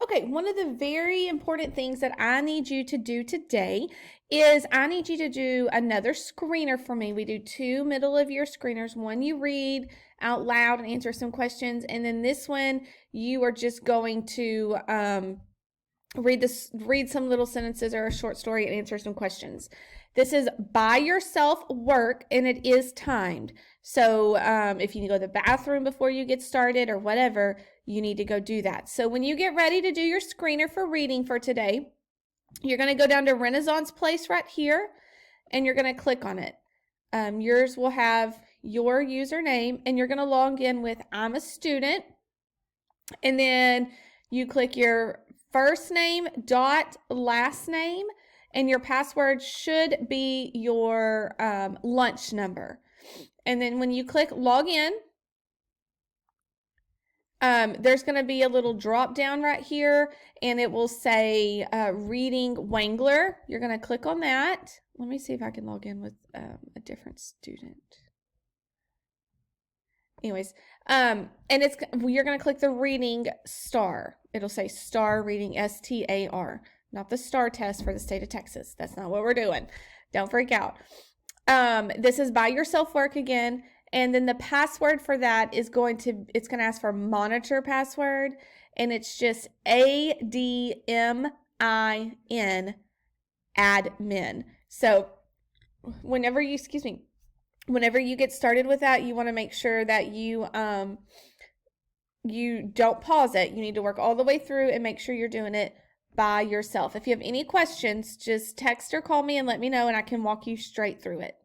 Okay, one of the very important things that I need you to do today is I need you to do another screener for me. We do 2 middle of year screeners. One you read out loud and answer some questions, and then this one you are just going to read some little sentences or a short story and answer some questions. This is by yourself work, and it is timed. So if you need to go to the bathroom before you get started or whatever, you need to go do that. So when you get ready to do your screener for reading for today, you're going to go down to Renaissance Place right here, and you're going to click on it. Yours will have your username, and you're going to log in with I'm a student, and then you click your first name dot last name, and your password should be your lunch number. And then when you click log in, there's going to be a little drop down right here, and it will say reading Wangler. You're going to click on that. Let me see if I can log in with a different student. Anyways, and you're going to click the reading star. It'll say star reading, STAR, not the STAR test for the state of Texas. That's not what we're doing. Don't freak out. This is by yourself work again. And then the password for that is going to ask for monitor password, and it's just ADMIN, admin. So whenever you get started with that, you want to make sure that you don't pause it. You need to work all the way through and make sure you're doing it by yourself. If you have any questions, just text or call me and let me know, and I can walk you straight through it.